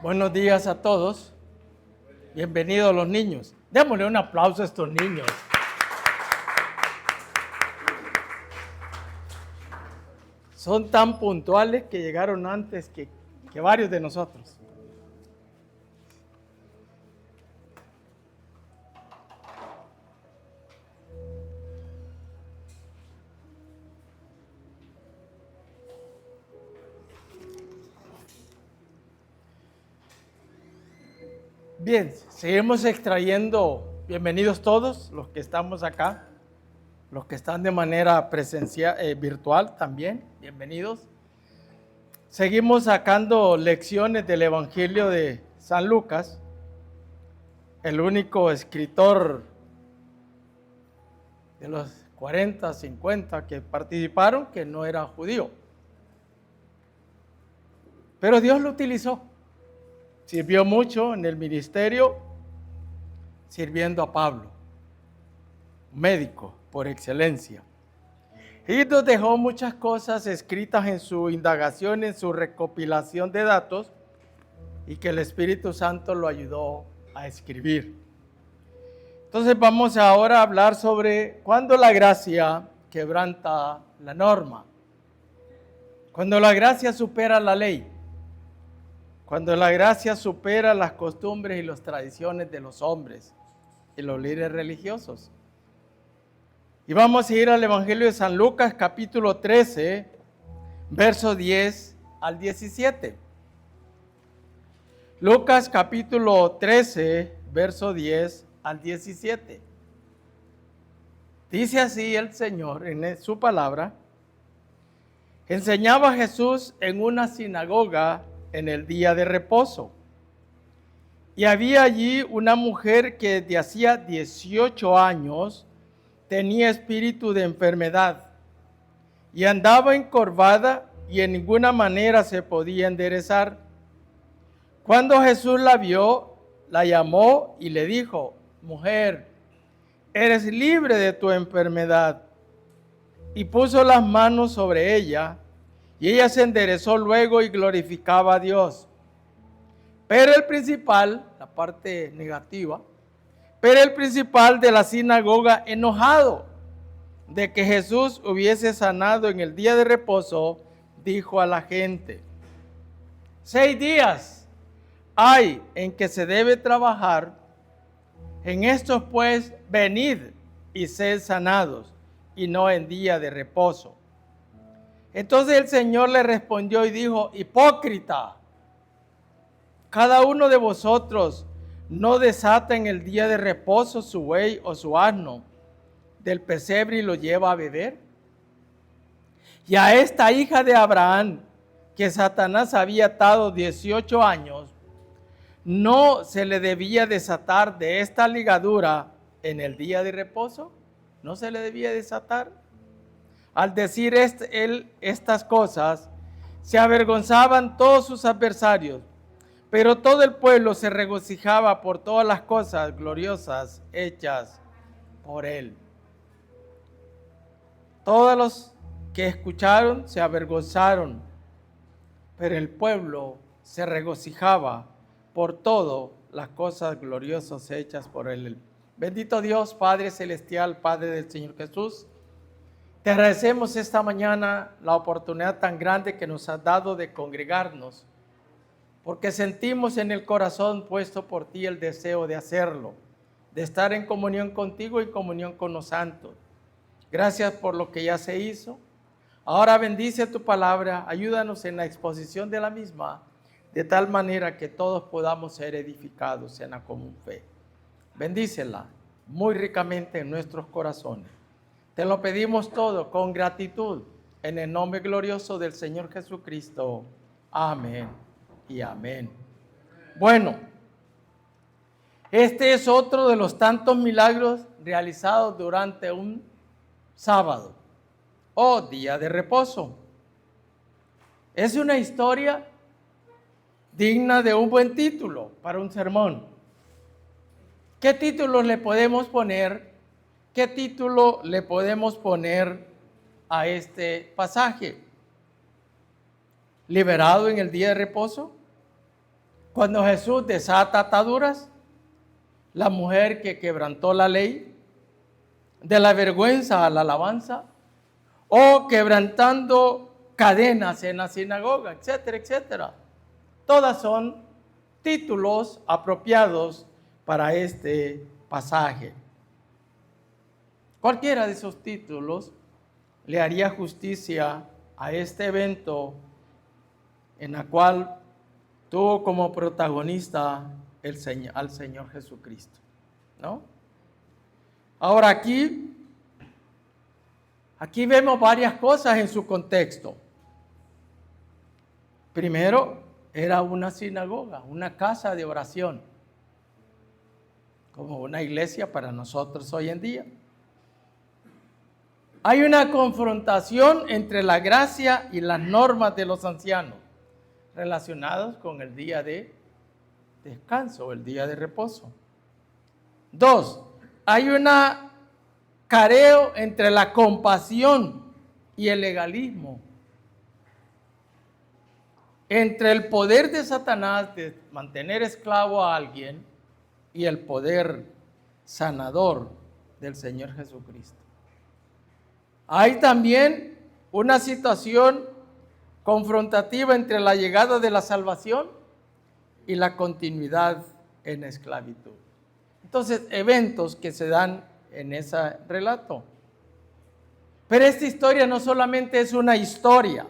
Buenos días a todos. Bienvenidos los niños. Démosle un aplauso a estos niños. Son tan puntuales que llegaron antes que varios de nosotros. Bien, seguimos extrayendo. Bienvenidos todos los que estamos acá, los que están de manera presencial, virtual también, bienvenidos. Seguimos sacando lecciones del Evangelio de San Lucas, el único escritor de los 40, 50 que participaron que no era judío. Pero Dios lo utilizó. Sirvió mucho en el ministerio, sirviendo a Pablo, médico por excelencia. Y nos dejó muchas cosas escritas en su indagación, en su recopilación de datos, y que el Espíritu Santo lo ayudó a escribir. Entonces vamos ahora a hablar sobre cuándo la gracia quebranta la norma, cuando la gracia supera la ley. Cuando la gracia supera las costumbres y las tradiciones de los hombres y los líderes religiosos. Y vamos a ir al Evangelio de San Lucas, capítulo 13, versos 10 al 17. Lucas, capítulo 13, verso 10 al 17. Dice así el Señor en su palabra: enseñaba Jesús en una sinagoga en el día de reposo. Y había allí una mujer que desde hacía 18 años tenía espíritu de enfermedad y andaba encorvada y en ninguna manera se podía enderezar. Cuando Jesús la vio, la llamó y le dijo: mujer, eres libre de tu enfermedad. Y puso las manos sobre ella, y ella se enderezó luego y glorificaba a Dios. Pero el principal, la parte negativa, pero el principal de la sinagoga, enojado de que Jesús hubiese sanado en el día de reposo, dijo a la gente: 6 días hay en que se debe trabajar, en estos pues venid y sed sanados, y no en día de reposo. Entonces el Señor le respondió y dijo: hipócrita, cada uno de vosotros no desata en el día de reposo su buey o su asno del pesebre y lo lleva a beber. Y a esta hija de Abraham, que Satanás había atado 18 años, ¿no se le debía desatar de esta ligadura en el día de reposo? ¿No se le debía desatar? Al decir él estas cosas, se avergonzaban todos sus adversarios, pero todo el pueblo se regocijaba por todas las cosas gloriosas hechas por él. Todos los que escucharon se avergonzaron, pero el pueblo se regocijaba por todas las cosas gloriosas hechas por él. Bendito Dios, Padre Celestial, Padre del Señor Jesús. Te agradecemos esta mañana la oportunidad tan grande que nos has dado de congregarnos, porque sentimos en el corazón puesto por ti el deseo de hacerlo, de estar en comunión contigo y comunión con los santos. Gracias por lo que ya se hizo. Ahora bendice tu palabra, ayúdanos en la exposición de la misma, de tal manera que todos podamos ser edificados en la común fe. Bendícela muy ricamente en nuestros corazones. Te lo pedimos todo con gratitud, en el nombre glorioso del Señor Jesucristo. Amén y amén. Bueno, este es otro de los tantos milagros realizados durante un sábado o día de reposo. Es una historia digna de un buen título para un sermón. ¿Qué título le podemos poner? ¿Qué título le podemos poner a este pasaje? ¿Liberado en el día de reposo? Cuando Jesús desata ataduras, la mujer que quebrantó la ley, de la vergüenza a la alabanza, o quebrantando cadenas en la sinagoga, etcétera, etcétera. Todas son títulos apropiados para este pasaje. Cualquiera de esos títulos le haría justicia a este evento en el cual tuvo como protagonista al Señor Jesucristo, ¿no? Ahora aquí vemos varias cosas en su contexto. Primero, era una sinagoga, una casa de oración, como una iglesia para nosotros hoy en día. Hay una confrontación entre la gracia y las normas de los ancianos, relacionados con el día de descanso, el día de reposo. 2, hay un careo entre la compasión y el legalismo, entre el poder de Satanás de mantener esclavo a alguien y el poder sanador del Señor Jesucristo. Hay también una situación confrontativa entre la llegada de la salvación y la continuidad en la esclavitud. Entonces, eventos que se dan en ese relato. Pero esta historia no solamente es una historia,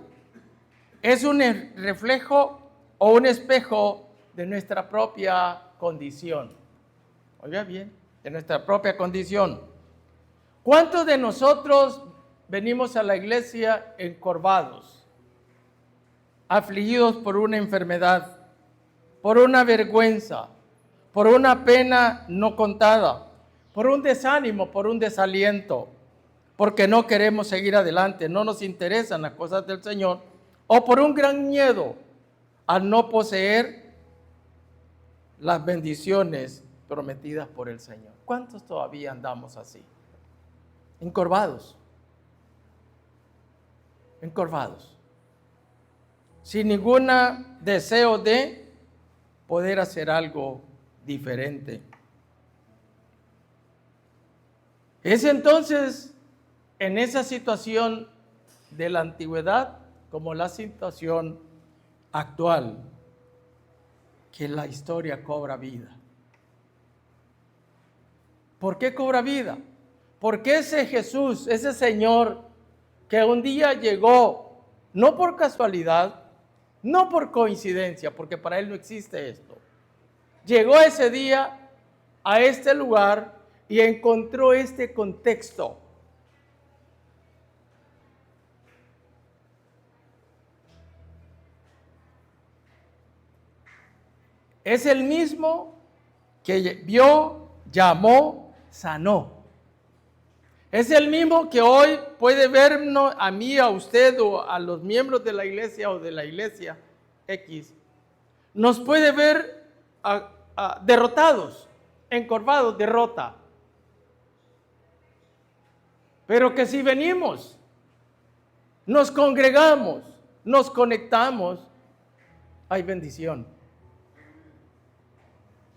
es un reflejo o un espejo de nuestra propia condición. Oiga bien, de nuestra propia condición. ¿Cuántos de nosotros venimos a la iglesia encorvados, afligidos por una enfermedad, por una vergüenza, por una pena no contada, por un desánimo, por un desaliento, porque no queremos seguir adelante, no nos interesan las cosas del Señor, o por un gran miedo al no poseer las bendiciones prometidas por el Señor? ¿Cuántos todavía andamos así? Encorvados, sin ningún deseo de poder hacer algo diferente. Es entonces en esa situación de la antigüedad como la situación actual que la historia cobra vida. ¿Por qué cobra vida? Porque ese Jesús, ese Señor que un día llegó, no por casualidad, no por coincidencia, porque para Él no existe esto, llegó ese día a este lugar y encontró este contexto. Es el mismo que vio, llamó, sanó. Es el mismo que hoy puede vernos a mí, a usted o a los miembros de la iglesia o de la iglesia X. Nos puede ver derrotados, encorvados, derrota. Pero que si venimos, nos congregamos, nos conectamos, hay bendición.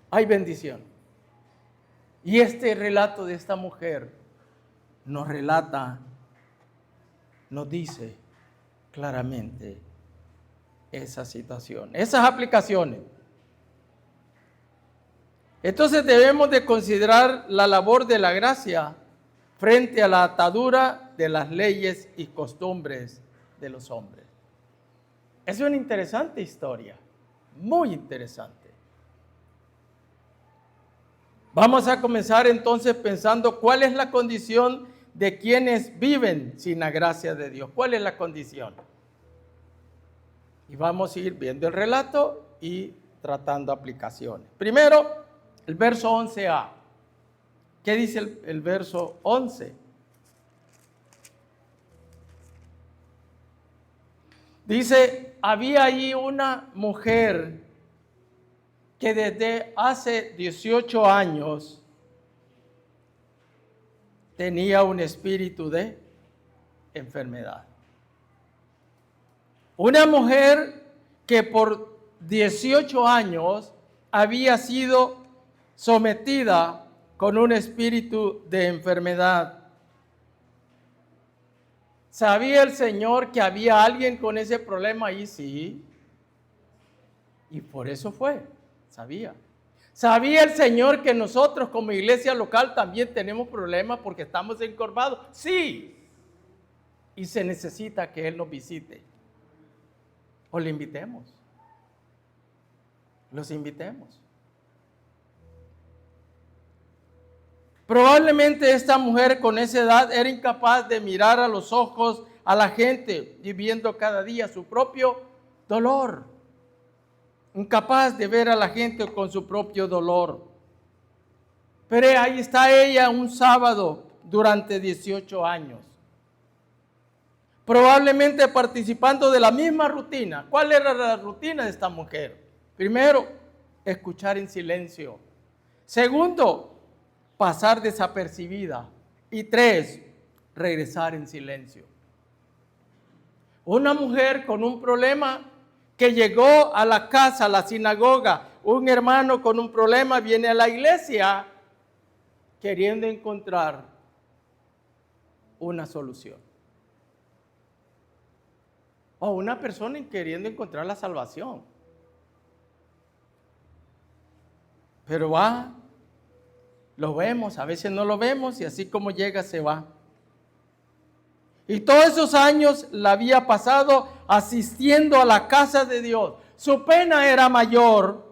Hay bendición. Y este relato de esta mujer nos relata, nos dice claramente esa situación, esas aplicaciones. Entonces debemos de considerar la labor de la gracia frente a la atadura de las leyes y costumbres de los hombres. Es una interesante historia, muy interesante. Vamos a comenzar entonces pensando cuál es la condición de quienes viven sin la gracia de Dios. ¿Cuál es la condición? Y vamos a ir viendo el relato y tratando aplicaciones. Primero, el verso 11a. ¿Qué dice el verso 11? Dice, había allí una mujer que desde hace 18 años tenía un espíritu de enfermedad. Una mujer que por 18 años había sido sometida con un espíritu de enfermedad. ¿Sabía el Señor que había alguien con ese problema ahí? Sí. Y por eso fue, sabía. ¿Sabía el Señor que nosotros como iglesia local también tenemos problemas porque estamos encorvados? Sí. Y se necesita que Él nos visite. O le invitemos. Los invitemos. Probablemente esta mujer con esa edad era incapaz de mirar a los ojos a la gente viviendo cada día su propio dolor. Incapaz de ver a la gente con su propio dolor. Pero ahí está ella un sábado durante 18 años. Probablemente participando de la misma rutina. ¿Cuál era la rutina de esta mujer? Primero, escuchar en silencio. Segundo, pasar desapercibida. Y 3, regresar en silencio. Una mujer con un problema que llegó a la casa, a la sinagoga. Un hermano con un problema viene a la iglesia queriendo encontrar una solución. O una persona queriendo encontrar la salvación. Pero va, lo vemos, a veces no lo vemos y así como llega se va. Y todos esos años la había pasado asistiendo a la casa de Dios. Su pena era mayor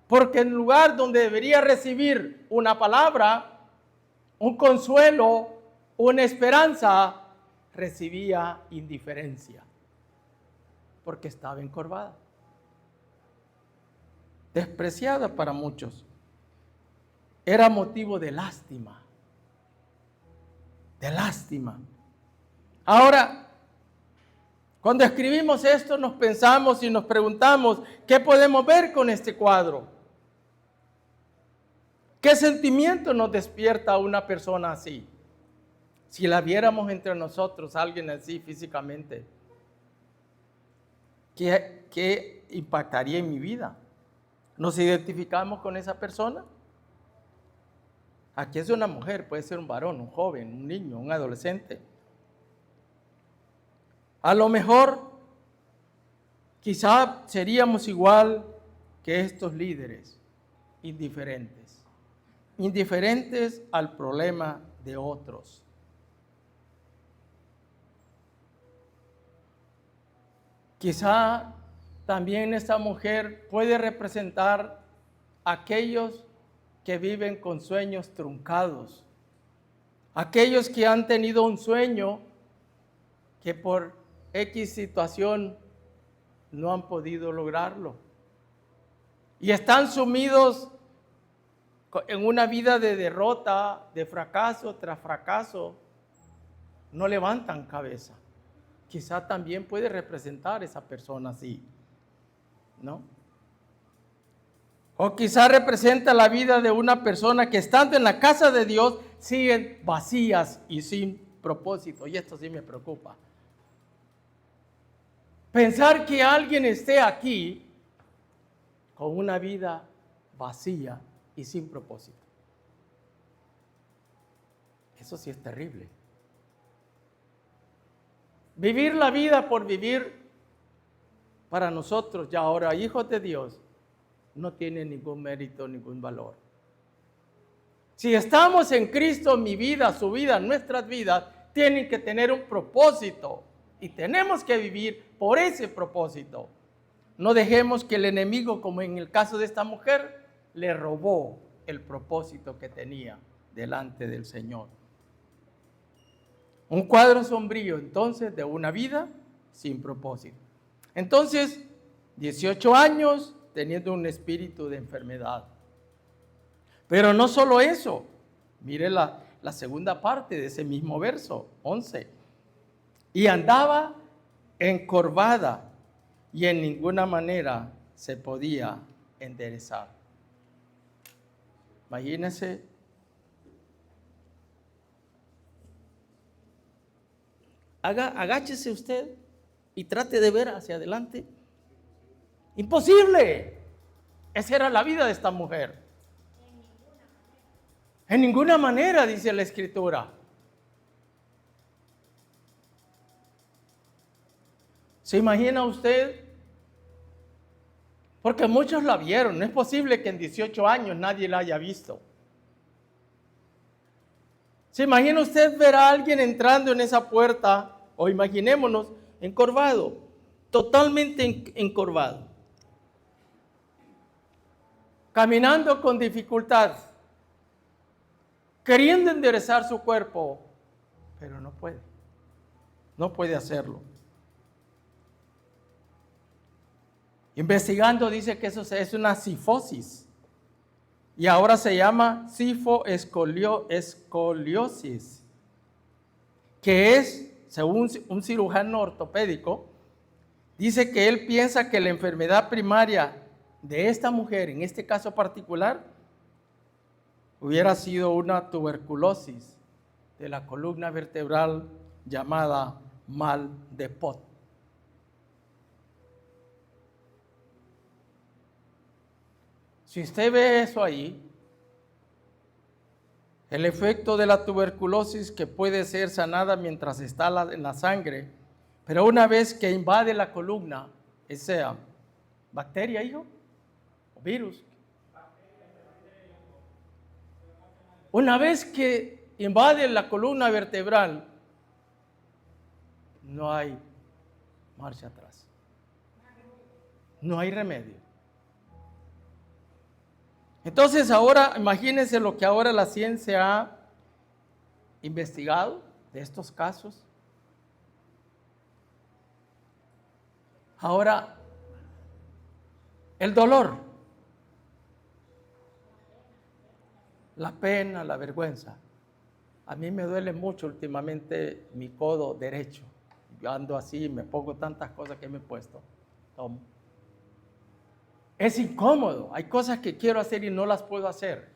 porque en lugar donde debería recibir una palabra, un consuelo, una esperanza, recibía indiferencia porque estaba encorvada, despreciada para muchos. Era motivo de lástima, de lástima. Ahora, cuando escribimos esto nos pensamos y nos preguntamos, ¿qué podemos ver con este cuadro? ¿Qué sentimiento nos despierta una persona así? Si la viéramos entre nosotros, alguien así físicamente, ¿qué impactaría en mi vida? ¿Nos identificamos con esa persona? Aquí es una mujer, puede ser un varón, un joven, un niño, un adolescente. A lo mejor, quizá seríamos igual que estos líderes, indiferentes. Indiferentes al problema de otros. Quizá también esta mujer puede representar a aquellos que viven con sueños truncados. Aquellos que han tenido un sueño que por X situación no han podido lograrlo. Y están sumidos en una vida de derrota, de fracaso tras fracaso. No levantan cabeza. Quizá también puede representar esa persona así, ¿no? O quizá representa la vida de una persona que estando en la casa de Dios siguen vacías y sin propósito. Y esto sí me preocupa. Pensar que alguien esté aquí con una vida vacía y sin propósito. Eso sí es terrible. Vivir la vida por vivir para nosotros, ya ahora hijos de Dios, no tiene ningún mérito, ningún valor. Si estamos en Cristo, mi vida, su vida, nuestras vidas, tienen que tener un propósito y tenemos que vivir por ese propósito. No dejemos que el enemigo, como en el caso de esta mujer, le robó el propósito que tenía delante del Señor. Un cuadro sombrío, entonces, de una vida sin propósito. Entonces, 18 años teniendo un espíritu de enfermedad. Pero no solo eso. Mire la segunda parte de ese mismo verso, 11. Y andaba encorvada y en ninguna manera se podía enderezar. Imagínense. Agáchese usted y trate de ver hacia adelante. Imposible. Esa era la vida de esta mujer. En ninguna manera, dice la Escritura. ¿Se imagina usted? Porque muchos la vieron. No es posible que en 18 años nadie la haya visto. ¿Se imagina usted ver a alguien entrando en esa puerta? O imaginémonos encorvado, totalmente encorvado, caminando con dificultad, queriendo enderezar su cuerpo, pero no puede hacerlo. Investigando dice que eso es una cifosis y ahora se llama cifoescoliosis, que es, según un cirujano ortopédico, dice que él piensa que la enfermedad primaria de esta mujer, en este caso particular, hubiera sido una tuberculosis de la columna vertebral llamada mal de Pot. Si usted ve eso ahí, el efecto de la tuberculosis que puede ser sanada mientras está en la sangre, pero una vez que invade la columna, esa bacteria, hijo, o virus, una vez que invade la columna vertebral, no hay marcha atrás, no hay remedio. Entonces ahora, imagínense lo que ahora la ciencia ha investigado de estos casos. Ahora, el dolor, la pena, la vergüenza. A mí me duele mucho últimamente mi codo derecho. Yo ando así, me pongo tantas cosas que me he puesto. Tomo. Es incómodo. Hay cosas que quiero hacer y no las puedo hacer.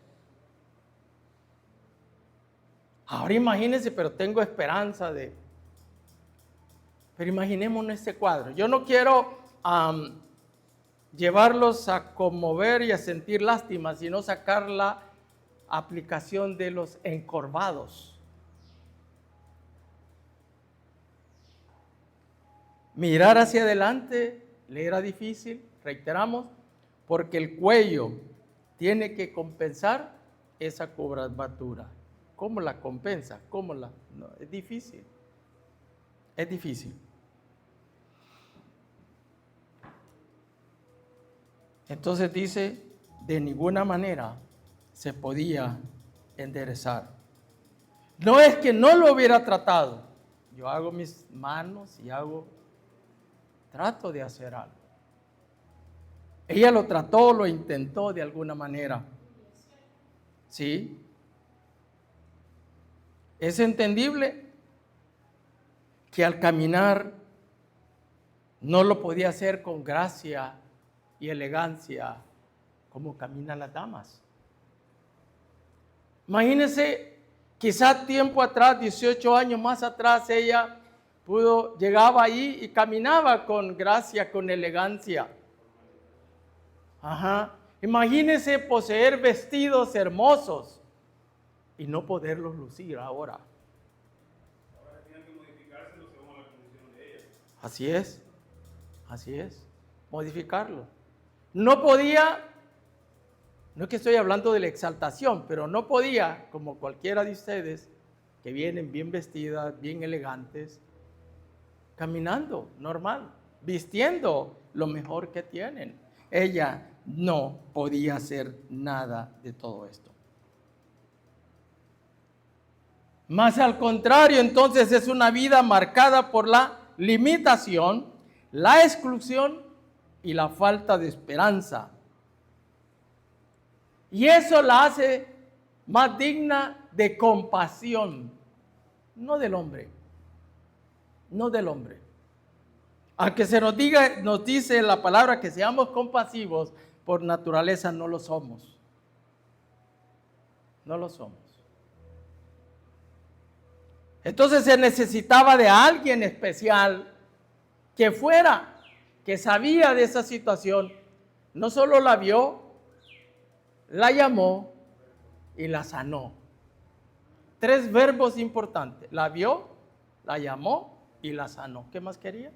Ahora imagínense, pero tengo esperanza de... Pero imaginémonos este cuadro. Yo no quiero llevarlos a conmover y a sentir lástima, sino sacar la aplicación de los encorvados. Mirar hacia adelante le era difícil, reiteramos, porque el cuello tiene que compensar esa curvatura. ¿Cómo la compensa? No, es difícil. Es difícil. Entonces dice, de ninguna manera se podía enderezar. No es que no lo hubiera tratado. Yo hago mis manos y trato de hacer algo. Ella lo trató, lo intentó de alguna manera. ¿Sí? Es entendible que al caminar no lo podía hacer con gracia y elegancia como caminan las damas. Imagínense, quizás tiempo atrás, 18 años más atrás, ella llegaba ahí y caminaba con gracia, con elegancia. Imagínense poseer vestidos hermosos y no poderlos lucir ahora. Ahora tienen que modificárselo según la condición de ella. Así es, modificarlo. No podía, no es que estoy hablando de la exaltación, pero no podía, como cualquiera de ustedes, que vienen bien vestidas, bien elegantes, caminando normal, vistiendo lo mejor que tienen. Ella no podía hacer nada de todo esto. Más al contrario, entonces es una vida marcada por la limitación, la exclusión y la falta de esperanza. Y eso la hace más digna de compasión, no del hombre. Aunque se nos dice la palabra que seamos compasivos, por naturaleza no lo somos. No lo somos. Entonces se necesitaba de alguien especial que fuera que sabía de esa situación, no solo la vio, la llamó y la sanó. 3 verbos importantes. La vio, la llamó y la sanó. ¿Qué más quería?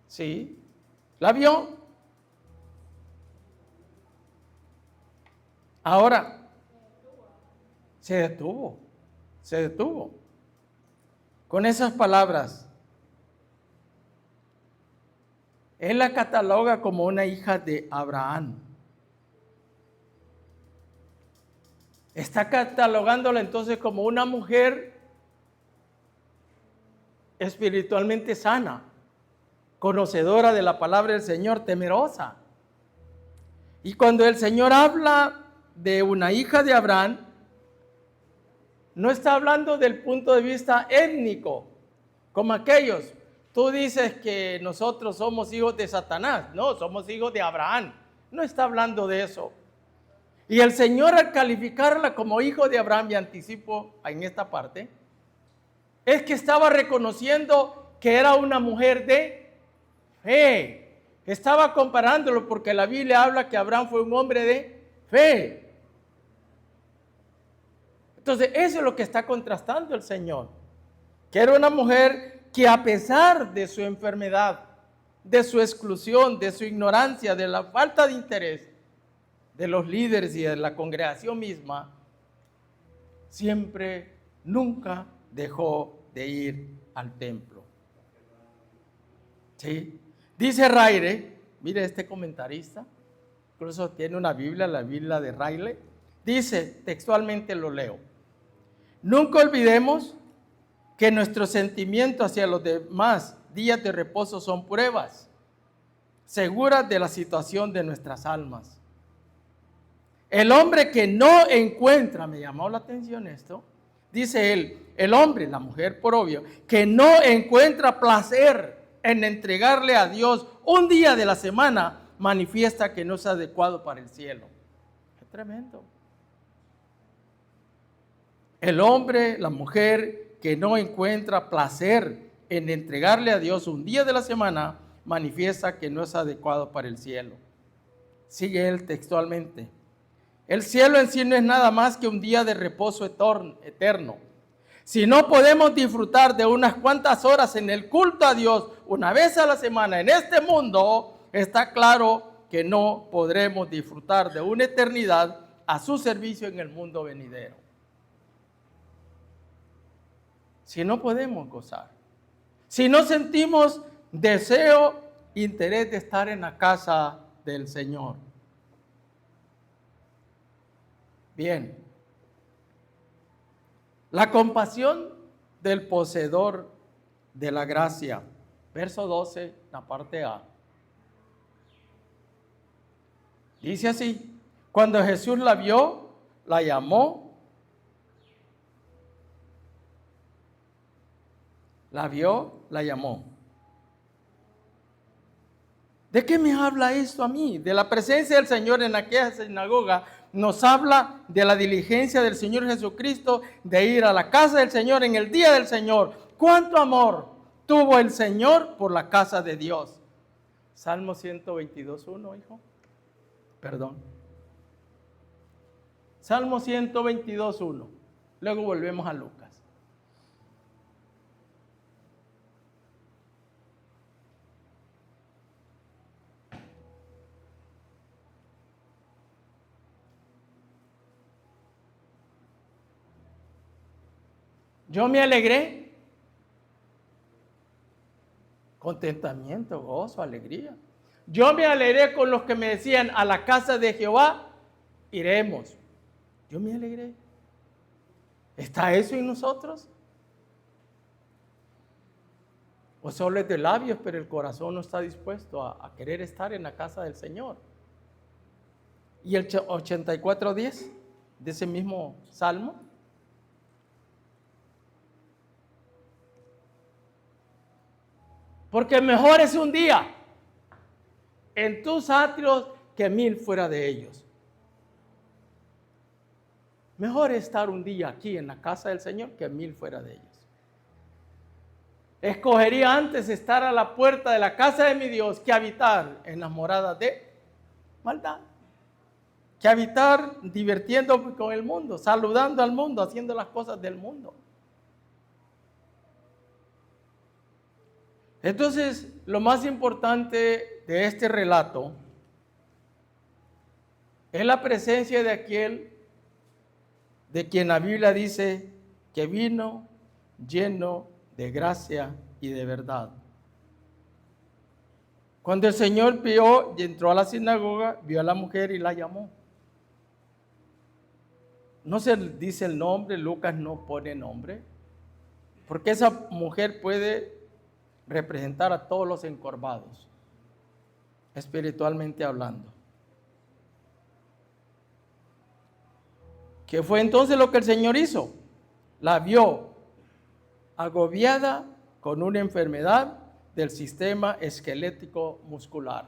Sí, la vio. Ahora, se detuvo. Con esas palabras, él la cataloga como una hija de Abraham. Está catalogándola entonces como una mujer espiritualmente sana, conocedora de la palabra del Señor, temerosa. Y cuando el Señor habla de una hija de Abraham, no está hablando del punto de vista étnico, como aquellos. Tú dices que nosotros somos hijos de Satanás. No, somos hijos de Abraham. No está hablando de eso. Y el Señor, al calificarla como hijo de Abraham, y anticipo en esta parte, es que estaba reconociendo que era una mujer de fe. Estaba comparándolo porque la Biblia habla que Abraham fue un hombre de fe. Entonces, eso es lo que está contrastando el Señor. Que era una mujer que, a pesar de su enfermedad, de su exclusión, de su ignorancia, de la falta de interés de los líderes y de la congregación misma, siempre, nunca dejó de ir al templo. ¿Sí? Dice Raire, mire este comentarista, incluso tiene una Biblia, la Biblia de Raire, dice, textualmente lo leo: nunca olvidemos que nuestros sentimientos hacia los demás días de reposo son pruebas seguras de la situación de nuestras almas. El hombre que no encuentra, me llamó la atención esto, dice él, el hombre, la mujer por obvio, que no encuentra placer en entregarle a Dios un día de la semana, manifiesta que no es adecuado para el cielo. Qué tremendo. El hombre, la mujer que no encuentra placer en entregarle a Dios un día de la semana, manifiesta que no es adecuado para el cielo. Sigue él textualmente. El cielo en sí no es nada más que un día de reposo eterno. Si no podemos disfrutar de unas cuantas horas en el culto a Dios una vez a la semana en este mundo, está claro que no podremos disfrutar de una eternidad a su servicio en el mundo venidero. Si no podemos gozar, si no sentimos deseo, interés de estar en la casa del Señor. Bien, la compasión del poseedor de la gracia, verso 12, la parte A. Dice así: cuando Jesús la vio, la llamó, la vio, la llamó. ¿De qué me habla esto a mí? De la presencia del Señor en aquella sinagoga. Nos habla de la diligencia del Señor Jesucristo de ir a la casa del Señor en el día del Señor. ¿Cuánto amor tuvo el Señor por la casa de Dios? Salmo 122:1, hijo. Perdón. Salmo 122:1. Luego volvemos a Lucas. Yo me alegré, contentamiento, gozo, alegría. Yo me alegré con los que me decían, a la casa de Jehová iremos. Yo me alegré. ¿Está eso en nosotros? O solo es de labios, pero el corazón no está dispuesto a querer estar en la casa del Señor. Y el 84:10 de ese mismo salmo. Porque mejor es un día en tus atrios que 1000 fuera de ellos. Mejor estar un día aquí en la casa del Señor que 1000 fuera de ellos. Escogería antes estar a la puerta de la casa de mi Dios que habitar en las moradas de maldad. Que habitar divirtiéndome con el mundo, saludando al mundo, haciendo las cosas del mundo. Entonces, lo más importante de este relato es la presencia de aquel de quien la Biblia dice que vino lleno de gracia y de verdad. Cuando el Señor vio y entró a la sinagoga, vio a la mujer y la llamó. No se dice el nombre, Lucas no pone nombre, porque esa mujer puede representar a todos los encorvados, espiritualmente hablando. ¿Qué fue entonces lo que el Señor hizo? La vio agobiada con una enfermedad del sistema esquelético muscular.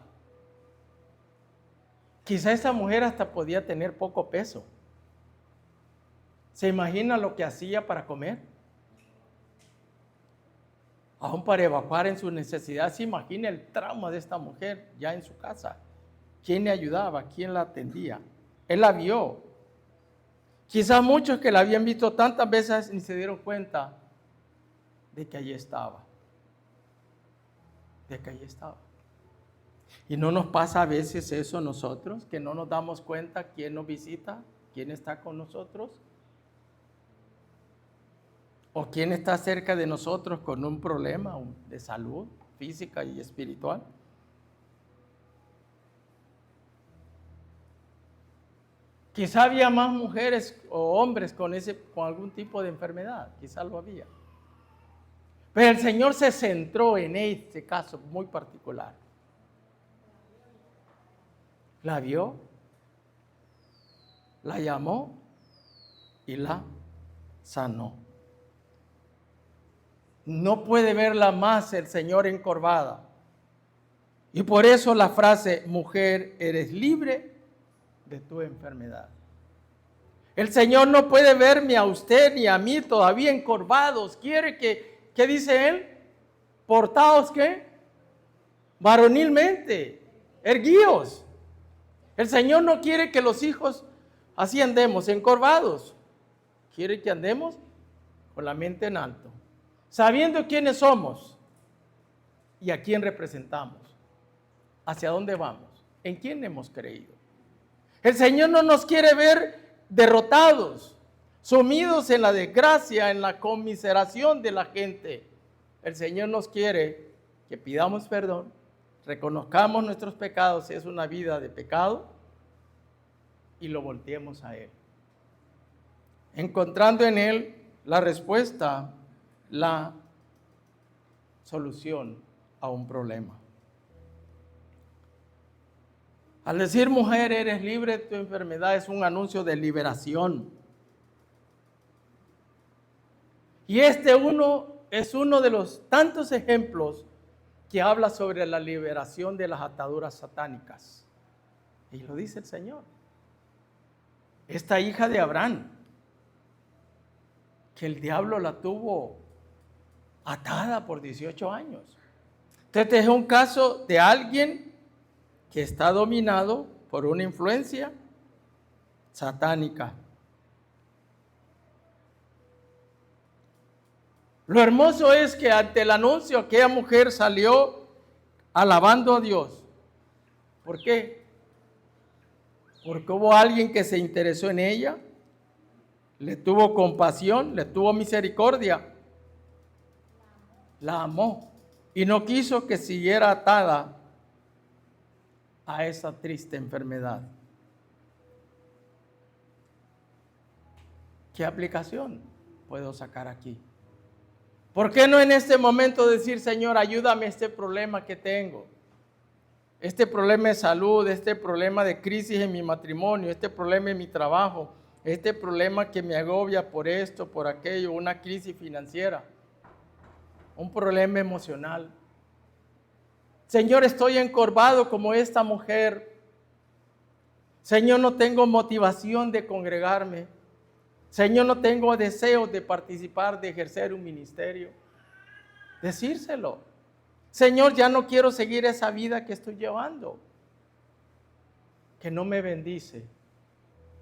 Quizá esa mujer hasta podía tener poco peso. ¿Se imagina lo que hacía para comer? Aún para evacuar en sus necesidades. Se imagina el trauma de esta mujer ya en su casa. ¿Quién le ayudaba? ¿Quién la atendía? Él la vio. Quizás muchos que la habían visto tantas veces ni se dieron cuenta de que allí estaba. De que allí estaba. Y no nos pasa a veces eso a nosotros, que no nos damos cuenta quién nos visita, quién está con nosotros, o quién está cerca de nosotros con un problema de salud física y espiritual. Quizá había más mujeres o hombres con algún tipo de enfermedad, quizá lo había. Pero el Señor se centró en este caso muy particular. La vio, la llamó y la sanó. No puede verla más el Señor encorvada. Y por eso la frase, mujer, eres libre de tu enfermedad. El Señor no puede verme a usted ni a mí todavía encorvados. Quiere que, ¿qué dice Él? Portaos, ¿qué? Varonilmente, erguíos. El Señor no quiere que los hijos así andemos, encorvados. Quiere que andemos con la mente en alto, sabiendo quiénes somos y a quién representamos, hacia dónde vamos, en quién hemos creído. El Señor no nos quiere ver derrotados, sumidos en la desgracia, en la conmiseración de la gente. El Señor nos quiere que pidamos perdón, reconozcamos nuestros pecados si es una vida de pecado y lo volteemos a Él, encontrando en Él la respuesta, la solución a un problema. Al decir mujer, eres libre de tu enfermedad, es un anuncio de liberación. Y este es uno de los tantos ejemplos que habla sobre la liberación de las ataduras satánicas. Y lo dice el Señor. Esta hija de Abraham, que el diablo la tuvo atada por 18 años. Este es un caso de alguien que está dominado por una influencia satánica. Lo hermoso es que ante el anuncio aquella mujer salió alabando a Dios. ¿Por qué? Porque hubo alguien que se interesó en ella, le tuvo compasión, le tuvo misericordia, la amó y no quiso que siguiera atada a esa triste enfermedad. ¿Qué aplicación puedo sacar aquí? ¿Por qué no en este momento decir, Señor, ayúdame a este problema que tengo? Este problema de salud, este problema de crisis en mi matrimonio, este problema en mi trabajo, este problema que me agobia por esto, por aquello, una crisis financiera, un problema emocional. Señor, estoy encorvado como esta mujer. Señor, no tengo motivación de congregarme. Señor, no tengo deseos de participar, de ejercer un ministerio. Decírselo. Señor, ya no quiero seguir esa vida que estoy llevando, que no me bendice,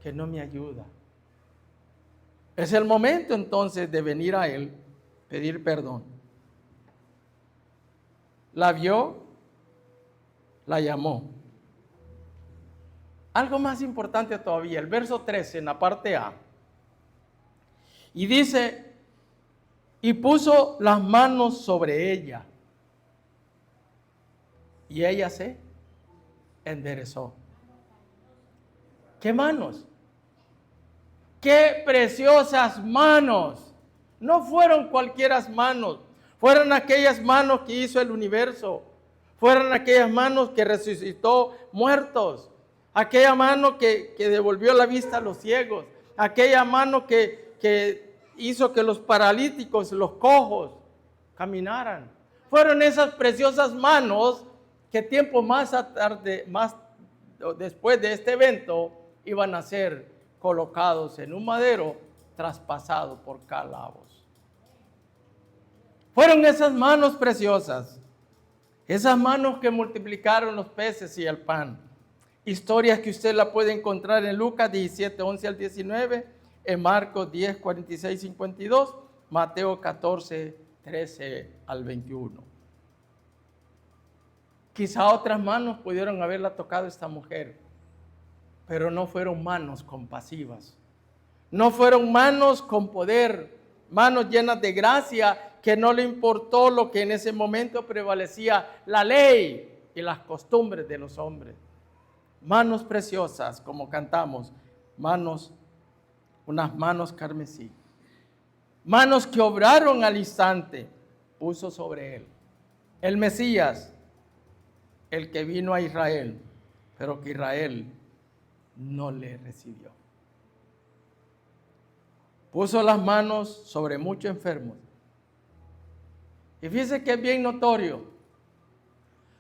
que no me ayuda. Es el momento entonces de venir a Él, pedir perdón. La vio, la llamó. Algo más importante todavía, el verso 13 en la parte A. Y dice, y puso las manos sobre ella. Y ella se enderezó. ¿Qué manos? ¡Qué preciosas manos! No fueron cualquiera manos, fueron aquellas manos que hizo el universo, fueron aquellas manos que resucitó muertos, aquella mano que devolvió la vista a los ciegos, aquella mano que hizo que los paralíticos, los cojos, caminaran. Fueron esas preciosas manos que tiempo más tarde, más después de este evento, iban a ser colocados en un madero traspasado por clavos. Fueron esas manos preciosas, esas manos que multiplicaron los peces y el pan. Historias que usted la puede encontrar en Lucas 17, 11 al 19, en Marcos 10, 46, 52, Mateo 14, 13 al 21. Quizá otras manos pudieron haberla tocado esta mujer, pero no fueron manos compasivas, no fueron manos con poder, manos llenas de gracia, que no le importó lo que en ese momento prevalecía, la ley y las costumbres de los hombres. Manos preciosas, como cantamos, manos, unas manos carmesí, manos que obraron al instante, puso sobre él. El Mesías, el que vino a Israel, pero que Israel no le recibió. Puso las manos sobre muchos enfermos. Y fíjese que es bien notorio.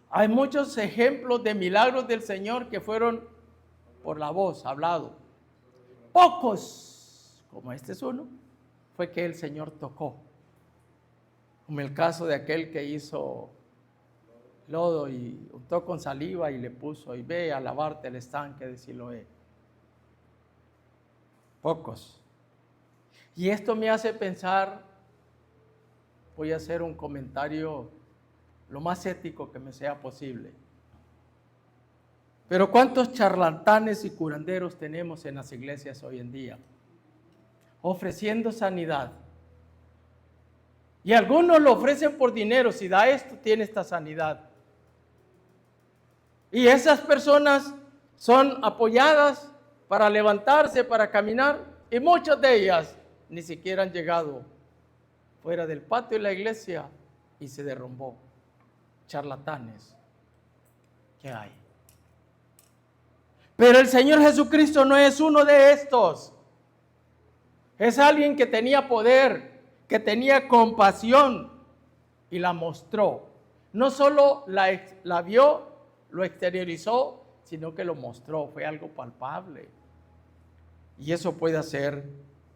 Hay muchos ejemplos de milagros del Señor que fueron por la voz, hablado. Pocos, como este es uno, fue que el Señor tocó. Como el caso de aquel que hizo lodo y untó con saliva y le puso, y ve a lavarte el estanque de Siloé. Pocos. Y esto me hace pensar, voy a hacer un comentario lo más ético que me sea posible. Pero ¿cuántos charlatanes y curanderos tenemos en las iglesias hoy en día? Ofreciendo sanidad. Y algunos lo ofrecen por dinero, si da esto, tiene esta sanidad. Y esas personas son apoyadas para levantarse, para caminar, y muchas de ellas ni siquiera han llegado fuera del patio de la iglesia y se derrumbó. Charlatanes que hay. Pero el Señor Jesucristo no es uno de estos. Es alguien que tenía poder, que tenía compasión y la mostró. No solo la vio, lo exteriorizó, sino que lo mostró. Fue algo palpable. Y eso puede hacer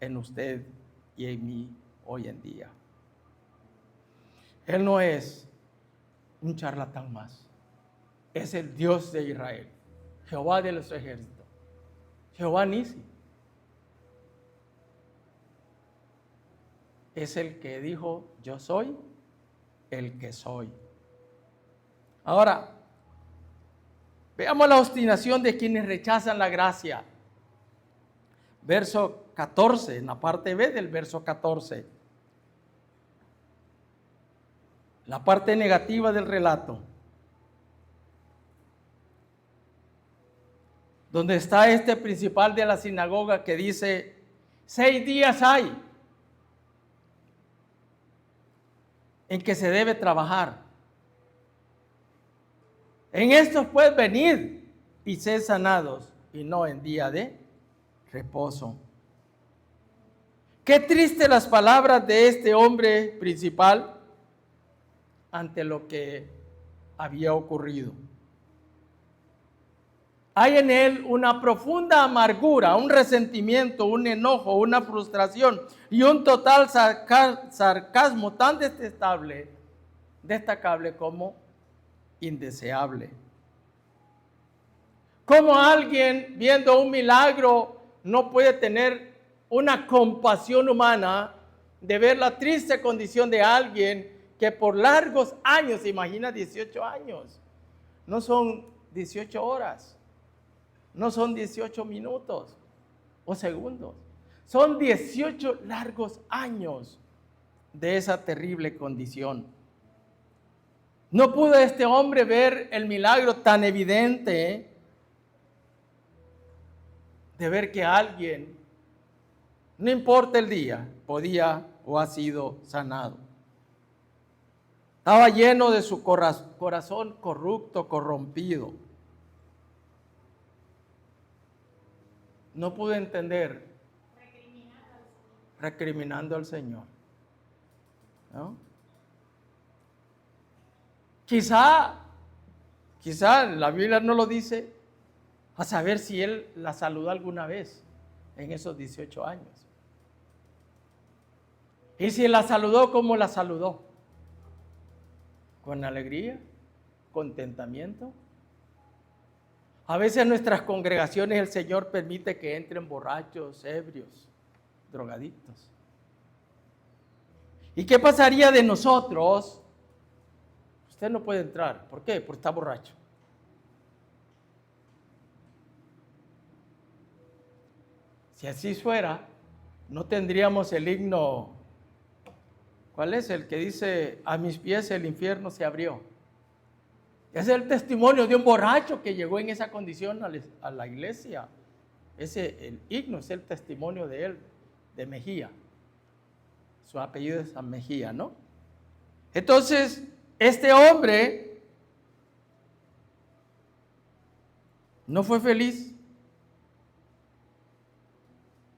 en usted y en mí hoy en día. Él no es un charlatán más. Es el Dios de Israel, Jehová de los ejércitos, Jehová Nisi. Es el que dijo, yo soy el que soy. Ahora, veamos la obstinación de quienes rechazan la gracia. Verso 14, en la parte B del verso 14. La parte negativa del relato. Donde está este principal de la sinagoga que dice, 6 días hay en que se debe trabajar. En estos puedes venir y ser sanados, y no en día de reposo. Qué triste las palabras de este hombre principal ante lo que había ocurrido. Hay en él una profunda amargura, un resentimiento, un enojo, una frustración y un total sarcasmo tan detestable destacable como indeseable. ¿Cómo alguien viendo un milagro no puede tener una compasión humana de ver la triste condición de alguien que por largos años, imagina 18 años, no son 18 horas, no son 18 minutos o segundos, son 18 largos años de esa terrible condición? No pudo este hombre ver el milagro tan evidente de ver que alguien, no importa el día, podía o ha sido sanado. Estaba lleno de su corazón corrupto, corrompido. No pudo entender, recriminando al Señor, ¿no? Quizá la Biblia no lo dice, a saber si él la saludó alguna vez en esos 18 años. Y si la saludó, ¿cómo la saludó? ¿Con alegría? ¿Contentamiento? A veces en nuestras congregaciones el Señor permite que entren borrachos, ebrios, drogadictos. ¿Y qué pasaría de nosotros? Usted no puede entrar. ¿Por qué? Porque está borracho. Si así fuera, no tendríamos el himno. ¿Cuál es? El que dice, a mis pies el infierno se abrió. Ese es el testimonio de un borracho que llegó en esa condición a la iglesia. El himno es el testimonio de él, de Mejía. Su apellido es San Mejía, ¿no? Entonces, este hombre no fue feliz.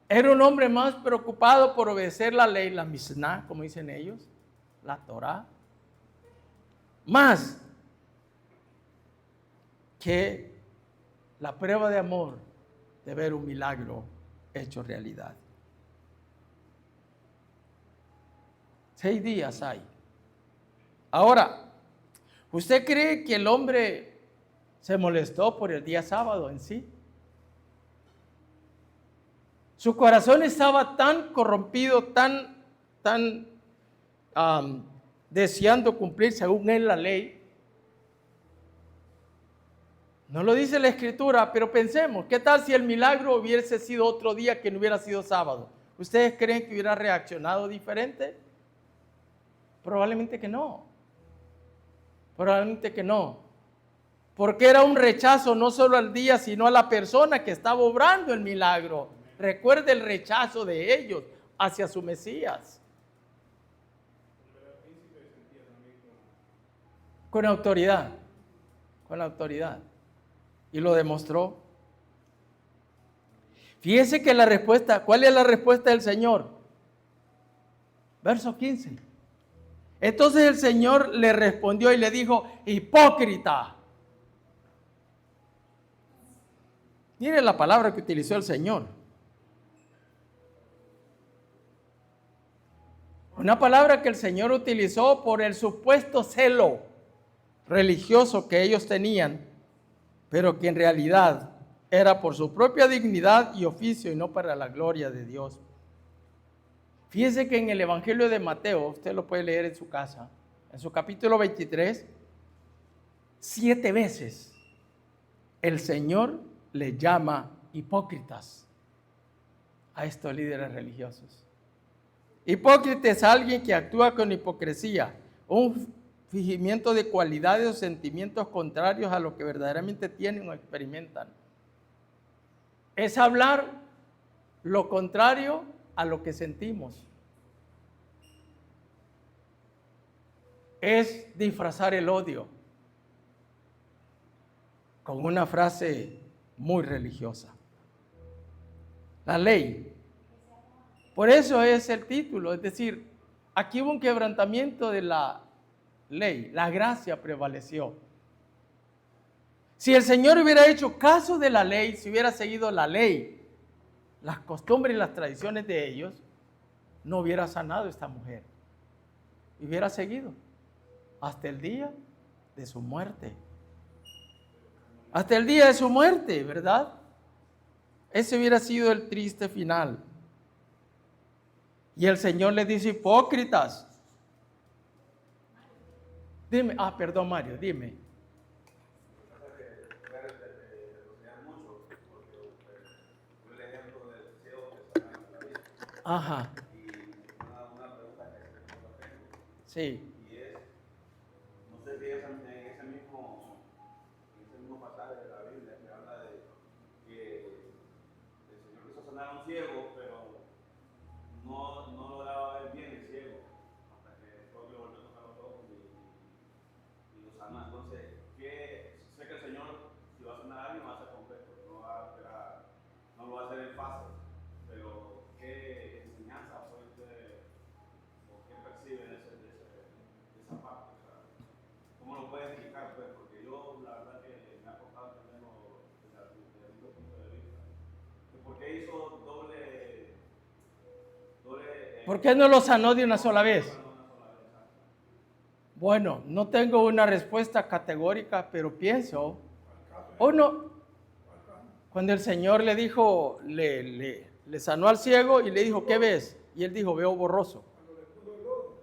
Era un hombre más preocupado por obedecer la ley, la Misná, como dicen ellos, la Torá, más que la prueba de amor de ver un milagro hecho realidad. 6 días hay. Ahora, ¿usted cree que el hombre se molestó por el día sábado en sí? Su corazón estaba tan corrompido, tan deseando cumplir según él la ley. No lo dice la Escritura, pero pensemos, ¿qué tal si el milagro hubiese sido otro día que no hubiera sido sábado? ¿Ustedes creen que hubiera reaccionado diferente? Probablemente que no. Probablemente que no. Porque era un rechazo no solo al día, sino a la persona que estaba obrando el milagro. Recuerde el rechazo de ellos hacia su Mesías. Con autoridad. Con autoridad. Y lo demostró. Fíjese que la respuesta, ¿cuál es la respuesta del Señor? Verso 15. Entonces el Señor le respondió y le dijo, hipócrita. Mire la palabra que utilizó el Señor. Una palabra que el Señor utilizó por el supuesto celo religioso que ellos tenían, pero que en realidad era por su propia dignidad y oficio y no para la gloria de Dios. Fíjese que en el Evangelio de Mateo, usted lo puede leer en su casa, en su capítulo 23, 7 veces el Señor le llama hipócritas a estos líderes religiosos. Hipócrita es alguien que actúa con hipocresía, un fingimiento de cualidades o sentimientos contrarios a lo que verdaderamente tienen o experimentan. Es hablar lo contrario a lo que sentimos. Es disfrazar el odio con una frase muy religiosa. La ley. Por eso es el título, es decir, aquí hubo un quebrantamiento de la ley, la gracia prevaleció. Si el Señor hubiera hecho caso de la ley, si hubiera seguido la ley, las costumbres y las tradiciones de ellos, no hubiera sanado a esta mujer, hubiera seguido hasta el día de su muerte. Hasta el día de su muerte, ¿verdad? Ese hubiera sido el triste final. Y el Señor les dice, hipócritas. Dime, perdón Mario, dime. Ajá. Sí. Y es, no sé si es en ese mismo pasaje de la Biblia que habla de que el Señor quiso sanar a un ciego, pero no lograba ver bien el ciego, hasta que después le volvió a tocar los ojos y lo sanó. Entonces, sé que el Señor, si va a sanar a alguien, va a ser completo, no lo va a hacer en fases, pero ¿qué enseñanza fue usted, o qué percibe de esa parte? O sea, ¿cómo lo puede explicar? Pues, porque yo, la verdad que me ha costado entenderlo desde mi punto de vista. ¿Por qué hizo doble ¿Por qué no lo sanó de una sola vez? Bueno, no tengo una respuesta categórica, pero pienso, cuando el Señor le dijo, le sanó al ciego y le dijo, ¿qué ves? Y él dijo, veo borroso.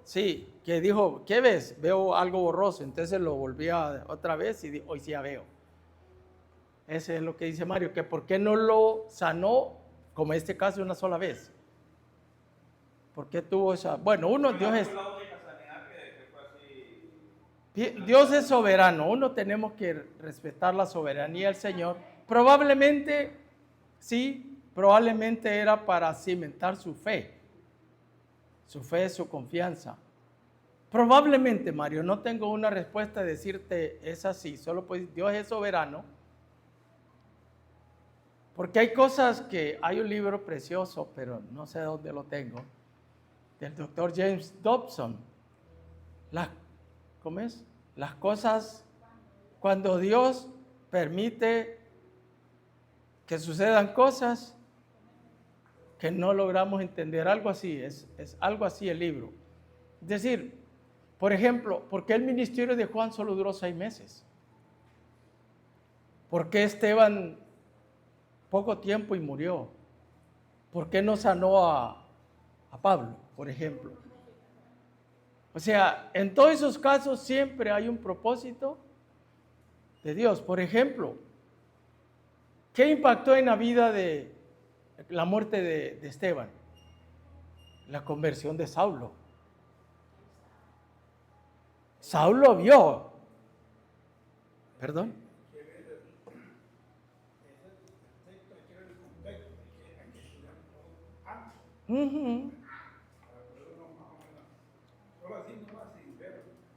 Sí, que dijo, ¿qué ves? Veo algo borroso. Entonces lo volvía otra vez y dijo, hoy sí ya veo. Ese es lo que dice Mario, que ¿por qué no lo sanó, como en este caso, una sola vez? ¿Por qué tuvo esa? Bueno, Dios es soberano, tenemos que respetar la soberanía del Señor. Probablemente, sí, probablemente era para cimentar su fe, su confianza. Probablemente, Mario, no tengo una respuesta de decirte es así, solo pues Dios es soberano. Porque hay cosas que, hay un libro precioso, pero no sé dónde lo tengo, del doctor James Dobson. ¿Cómo es? Las cosas, cuando Dios permite que sucedan cosas que no logramos entender, algo así, es algo así el libro. Es decir, por ejemplo, ¿por qué el ministerio de Juan solo duró 6 meses? ¿Por qué Esteban poco tiempo y murió? ¿Por qué no sanó a Pablo, por ejemplo? O sea, en todos esos casos siempre hay un propósito de Dios. Por ejemplo, ¿qué impactó en la vida de la muerte de Esteban? La conversión de Saulo. Saulo vio. ¿Perdón?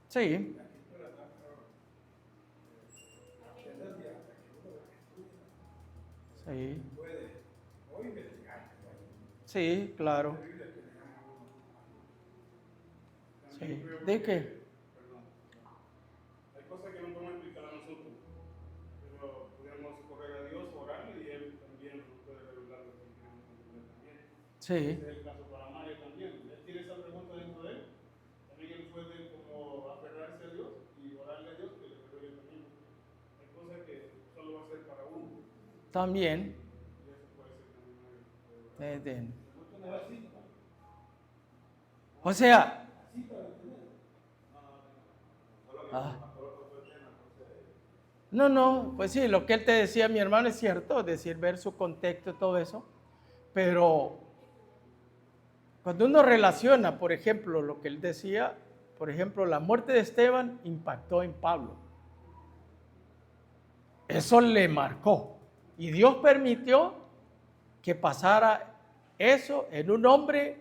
Sí. Sí. Sí, claro. Sí. ¿De qué? Hay cosas que no podemos explicar a nosotros, pero podemos correr a Dios, orarle y Él también nos puede revelar lo que queremos entender también. Sí. Ese es el caso para Mario también. Él tiene esa pregunta dentro de él. También él puede como aferrarse a Dios y orarle a Dios que le revele también. Hay cosas que solo va a ser para uno. También. Y eso puede ser también. O sea, no, pues sí, lo que él te decía, mi hermano, es cierto, es decir, ver su contexto y todo eso, pero cuando uno relaciona, por ejemplo, lo que él decía, por ejemplo, la muerte de Esteban impactó en Pablo. Eso le marcó y Dios permitió que pasara eso en un hombre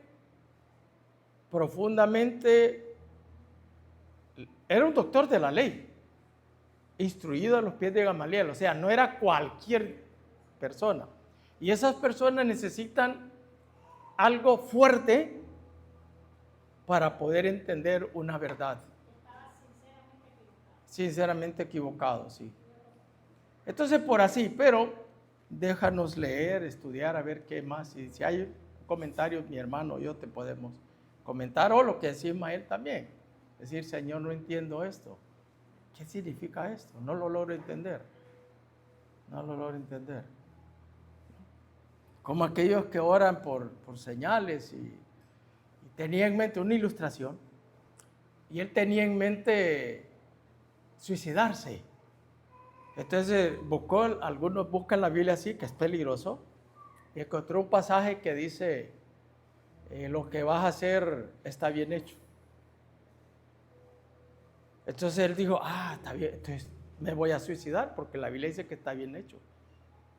profundamente, era un doctor de la ley, instruido a los pies de Gamaliel, o sea, no era cualquier persona. Y esas personas necesitan algo fuerte para poder entender una verdad. Estaba Sinceramente equivocado, sí. Entonces, por así, pero déjanos leer, estudiar, a ver qué más. Y si hay comentarios, mi hermano, yo te podemos comentar, o lo que decía Ismael también. Decir, Señor, no entiendo esto. ¿Qué significa esto? No lo logro entender. No lo logro entender. Como aquellos que oran por señales y tenía en mente una ilustración. Y él tenía en mente suicidarse. Entonces algunos buscan la Biblia así, que es peligroso. Y encontró un pasaje que dice, lo que vas a hacer está bien hecho. Entonces él dijo, está bien, entonces me voy a suicidar porque la Biblia dice que está bien hecho.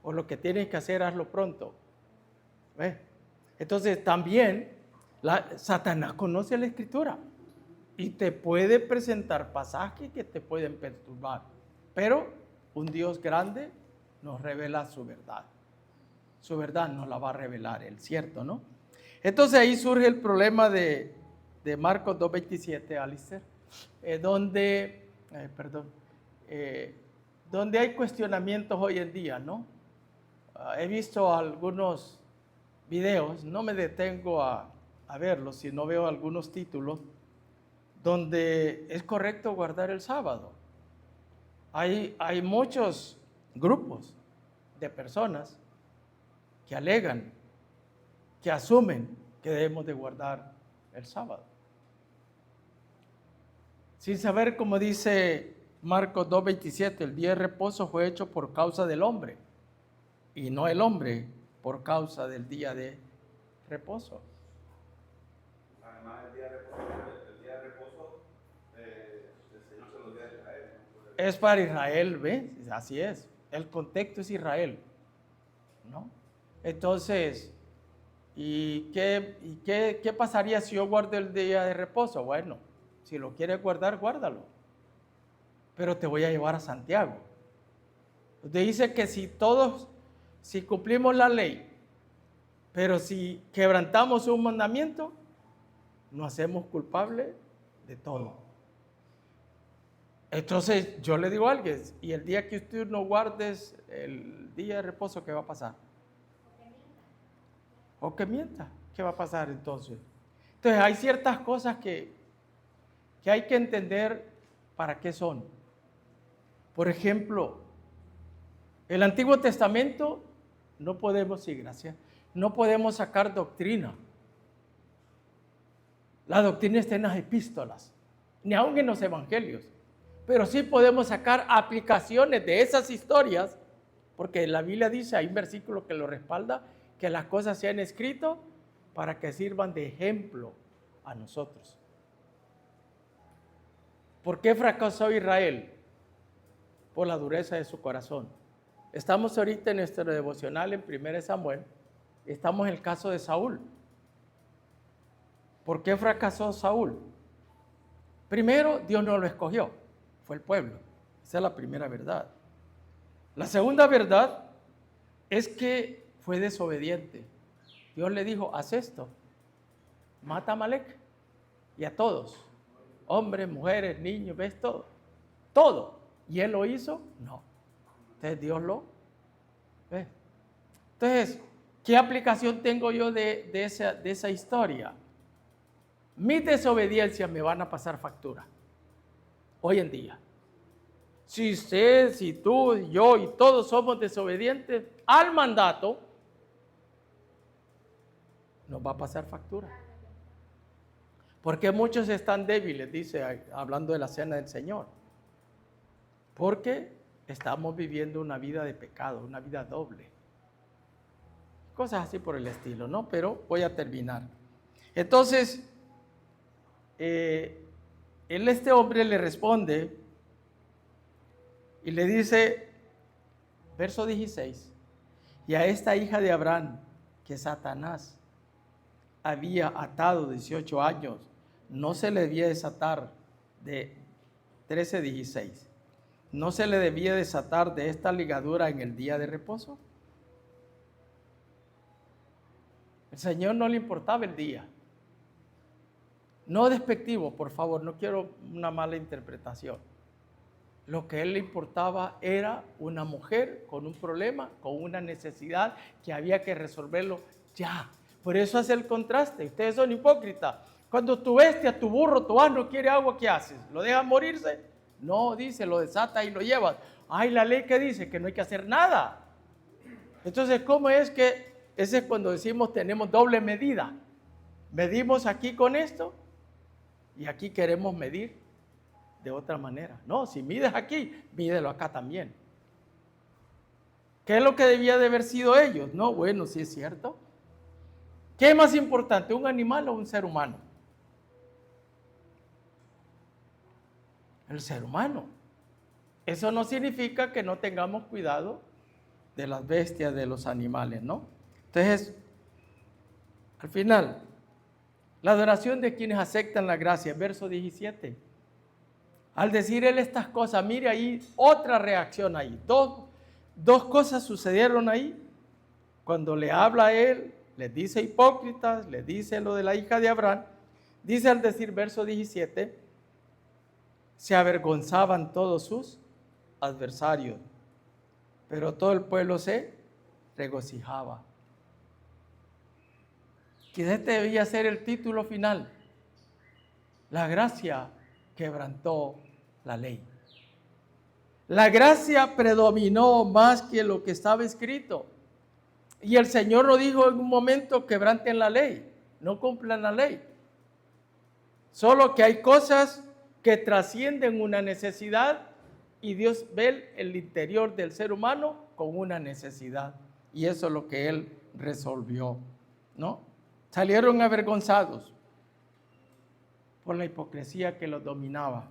O lo que tienes que hacer, hazlo pronto. ¿Ves? Entonces también Satanás conoce la Escritura y te puede presentar pasajes que te pueden perturbar. Pero un Dios grande nos revela su verdad. Su verdad nos la va a revelar, el cierto, ¿no? Entonces ahí surge el problema de Marcos 2:27, Alistair, donde hay cuestionamientos hoy en día, ¿no? He visto algunos videos, no me detengo a verlos, sino veo algunos títulos donde es correcto guardar el sábado. Hay muchos grupos de personas que alegan, que asumen que debemos de guardar el sábado. Sin saber, como dice Marcos 2:27, el día de reposo fue hecho por causa del hombre y no el hombre por causa del día de reposo. Además, el día de reposo, el Señor se lo dio a Israel, ¿no? Es para Israel, ¿ves? Así es. El contexto es Israel, ¿no? Entonces, ¿y qué pasaría si yo guardo el día de reposo? Bueno, si lo quieres guardar, guárdalo. Pero te voy a llevar a Santiago. Usted dice que si cumplimos la ley, pero si quebrantamos un mandamiento, nos hacemos culpables de todo. Entonces yo le digo a alguien, y el día que usted no guardes el día de reposo, ¿qué va a pasar? O que mienta, ¿qué va a pasar entonces? Entonces hay ciertas cosas que hay que entender para qué son. Por ejemplo, el Antiguo Testamento no podemos sacar doctrina. La doctrina está en las epístolas, ni aun en los evangelios. Pero sí podemos sacar aplicaciones de esas historias, porque la Biblia dice, hay un versículo que lo respalda, que las cosas se han escrito para que sirvan de ejemplo a nosotros. ¿Por qué fracasó Israel? Por la dureza de su corazón. Estamos ahorita en nuestro devocional en 1 Samuel, estamos en el caso de Saúl. ¿Por qué fracasó Saúl? Primero, Dios no lo escogió, fue el pueblo. Esa es la primera verdad. La segunda verdad es que fue desobediente. Dios le dijo, haz esto, mata a Amalek y a todos, hombres, mujeres, niños, ves todo. ¿Y él lo hizo? No. Entonces Dios lo ve. Entonces, ¿qué aplicación tengo yo de esa historia? Mis desobediencias me van a pasar factura hoy en día. Si usted, si tú, yo y todos somos desobedientes al mandato, nos va a pasar factura. Porque muchos están débiles, dice, hablando de la cena del Señor. Porque estamos viviendo una vida de pecado, una vida doble. Cosas así por el estilo, ¿no? Pero voy a terminar. Entonces, este hombre le responde y le dice, verso 16, y a esta hija de Abraham que Satanás había atado 18 años, no se le debía desatar de 13:16, no se le debía desatar de esta ligadura en el día de reposo. El Señor no le importaba el día. No despectivo, por favor, no quiero una mala interpretación. Lo que a él le importaba era una mujer con un problema, con una necesidad que había que resolverlo ya. Por eso hace el contraste. Ustedes son hipócritas, Cuando tu bestia, tu burro, tu asno quiere agua, ¿qué haces? ¿Lo dejas morirse? No, dice, lo desatas y lo llevas. Ay, la ley que dice que no hay que hacer nada. Entonces, ¿cómo es que ese es cuando decimos tenemos doble medida? Medimos aquí con esto y aquí queremos medir de otra manera. No, si mides aquí, mídelo acá también. ¿Qué es lo que debía de haber sido ellos? No, bueno, sí es cierto. ¿Qué es más importante, un animal o un ser humano? El ser humano. Eso no significa que no tengamos cuidado de las bestias, de los animales, ¿no? Entonces, al final, la adoración de quienes aceptan la gracia, verso 17. Al decir él estas cosas, mire ahí otra reacción ahí. Dos cosas sucedieron ahí. Cuando le habla a él, les dice hipócritas, les dice lo de la hija de Abraham. Dice al decir verso 17, se avergonzaban todos sus adversarios, pero todo el pueblo se regocijaba. Que este debía ser el título final. La gracia quebrantó la ley. La gracia predominó más que lo que estaba escrito. Y el Señor lo dijo en un momento: quebranten la ley, no cumplan la ley. Solo que hay cosas que trascienden una necesidad y Dios ve el interior del ser humano con una necesidad. Y eso es lo que Él resolvió, ¿no? Salieron avergonzados por la hipocresía que los dominaba.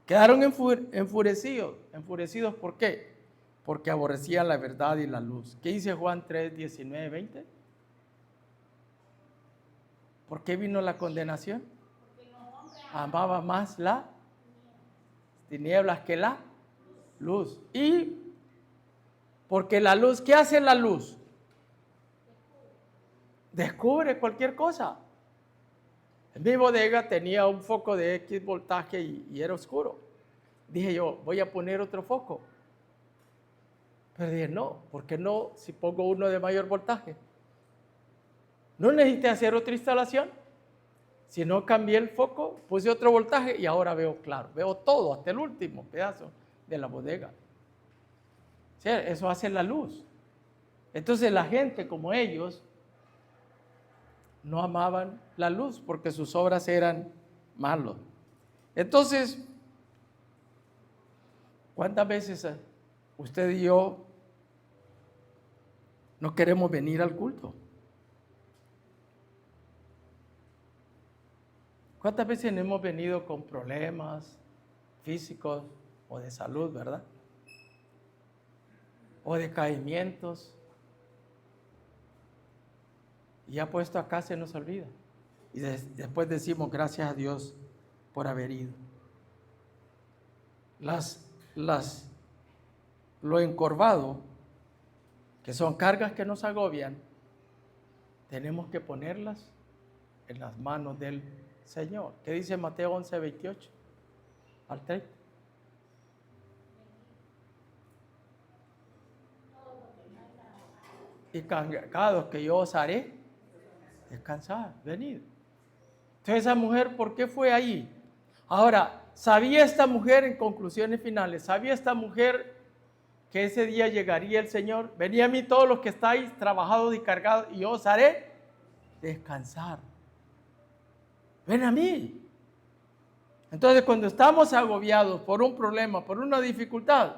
Quedaron enfurecidos. ¿Enfurecidos por qué? Porque aborrecían la verdad y la luz. ¿Qué dice Juan 3, 19, 20? ¿Por qué vino la condenación? Amaba más las tinieblas que la luz. Y porque la luz, ¿qué hace la luz? Descubre cualquier cosa. En mi bodega tenía un foco de X voltaje y era oscuro. Dije yo, voy a poner otro foco. Pero dije, no, ¿por qué no si pongo uno de mayor voltaje? No necesité hacer otra instalación. Si no cambié el foco, puse otro voltaje y ahora veo claro. Veo todo, hasta el último pedazo de la bodega. ¿Sí? Eso hace la luz. Entonces la gente como ellos no amaban la luz porque sus obras eran malas. Entonces, ¿cuántas veces usted y yo no queremos venir al culto? ¿Cuántas veces no hemos venido con problemas físicos o de salud, verdad? O decaimientos. Y ya puesto acá se nos olvida. Y después decimos gracias a Dios por haber ido. Lo encorvado, que son cargas que nos agobian, tenemos que ponerlas en las manos del Señor. ¿Qué dice Mateo 11, 28 al 30? Y cargados que yo os haré descansar, venid. Entonces esa mujer, ¿por qué fue ahí? Ahora, ¿sabía esta mujer, en conclusiones finales, sabía esta mujer que ese día llegaría el Señor? Venid a mí todos los que estáis trabajados y cargados y yo os haré descansar. Ven a mí. Entonces cuando estamos agobiados por un problema, por una dificultad,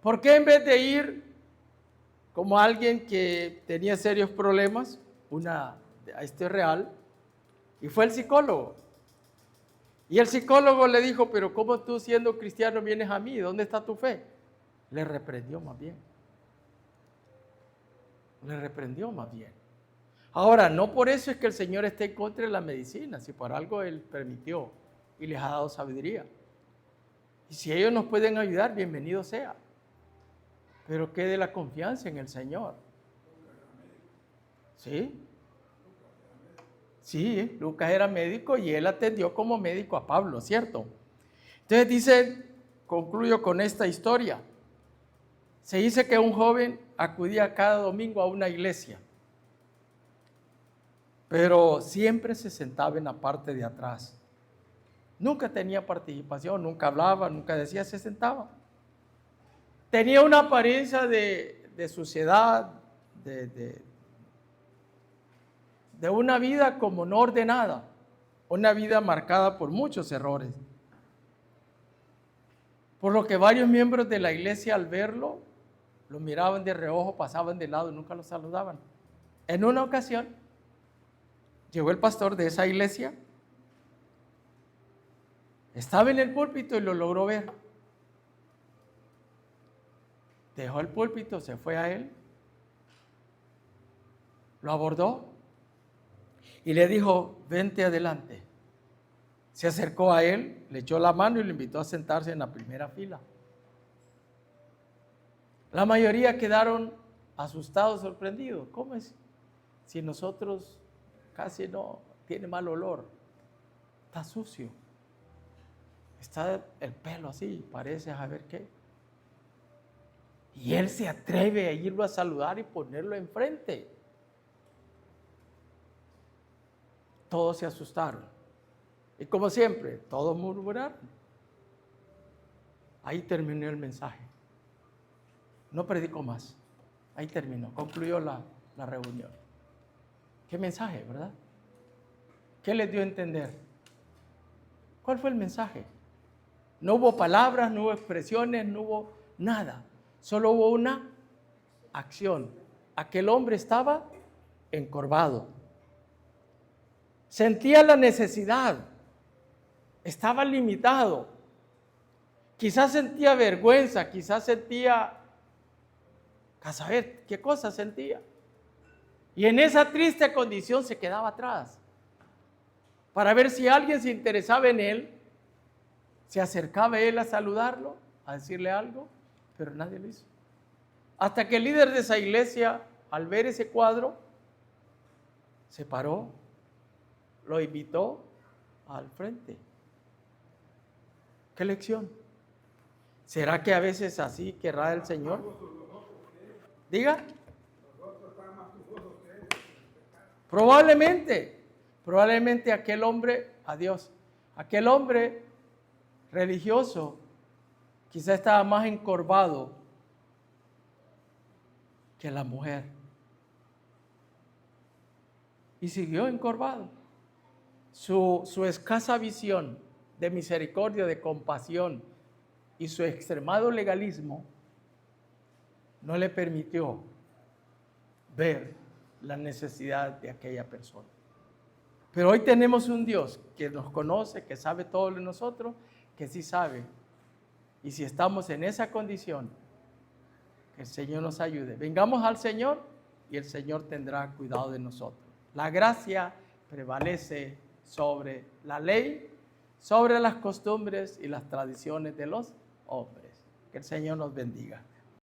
¿por qué en vez de ir como alguien que tenía serios problemas, real, y fue el psicólogo? Y el psicólogo le dijo, pero ¿cómo tú siendo cristiano vienes a mí? ¿Dónde está tu fe? Le reprendió más bien. Le reprendió más bien. Ahora, no por eso es que el Señor esté en contra de la medicina, si por algo Él permitió y les ha dado sabiduría. Y si ellos nos pueden ayudar, bienvenido sea. Pero quede la confianza en el Señor. ¿Sí? Sí, Lucas era médico y él atendió como médico a Pablo, ¿cierto? Entonces dice, concluyo con esta historia. Se dice que un joven acudía cada domingo a una iglesia. pero siempre se sentaba en la parte de atrás. Nunca tenía participación, nunca hablaba, nunca decía, se sentaba. Tenía una apariencia de suciedad, de una vida como no ordenada, una vida marcada por muchos errores. Por lo que varios miembros de la iglesia al verlo, lo miraban de reojo, pasaban de lado y nunca lo saludaban. En una ocasión, llegó el pastor de esa iglesia, estaba en el púlpito y lo logró ver. Dejó el púlpito, se fue a él, lo abordó y le dijo, vente adelante. Se acercó a él, le echó la mano y lo invitó a sentarse en la primera fila. La mayoría quedaron asustados, sorprendidos. ¿Cómo es? Si nosotros casi no, tiene mal olor, está sucio, está el pelo así, parece a ver qué. Y él se atreve a irlo a saludar y ponerlo enfrente. Todos se asustaron. Y como siempre, todos murmuraron. Ahí terminó el mensaje. No predicó más. Ahí terminó, concluyó la reunión. ¿Qué mensaje, verdad? ¿Qué les dio a entender? ¿Cuál fue el mensaje? No hubo palabras, no hubo expresiones, no hubo nada. Solo hubo una acción. Aquel hombre estaba encorvado. Sentía la necesidad. Estaba limitado. Quizás sentía vergüenza, quizás sentía, a saber qué cosa sentía. Y en esa triste condición se quedaba atrás. Para ver si alguien se interesaba en él, se acercaba a él a saludarlo, a decirle algo, pero nadie lo hizo. Hasta que el líder de esa iglesia, al ver ese cuadro, se paró, lo invitó al frente. ¿Qué lección? ¿Será que a veces así querrá el Señor? Diga. Probablemente aquel hombre, adiós, aquel hombre religioso quizá estaba más encorvado que la mujer. Y siguió encorvado. Su escasa visión de misericordia, de compasión y su extremado legalismo no le permitió ver la necesidad de aquella persona. Pero hoy tenemos un Dios que nos conoce, que sabe todo de nosotros, que sí sabe. Y si estamos en esa condición, que el Señor nos ayude. Vengamos al Señor y el Señor tendrá cuidado de nosotros. La gracia prevalece sobre la ley, sobre las costumbres y las tradiciones de los hombres. Que el Señor nos bendiga.